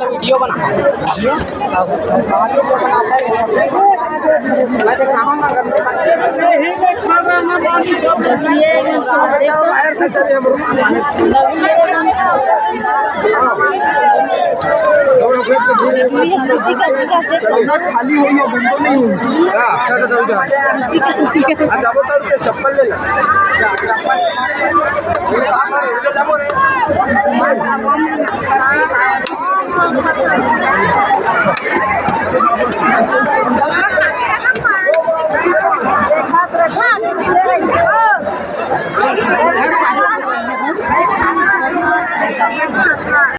video बना खाली हुई है बंद नहीं हुई चप्पल ले ला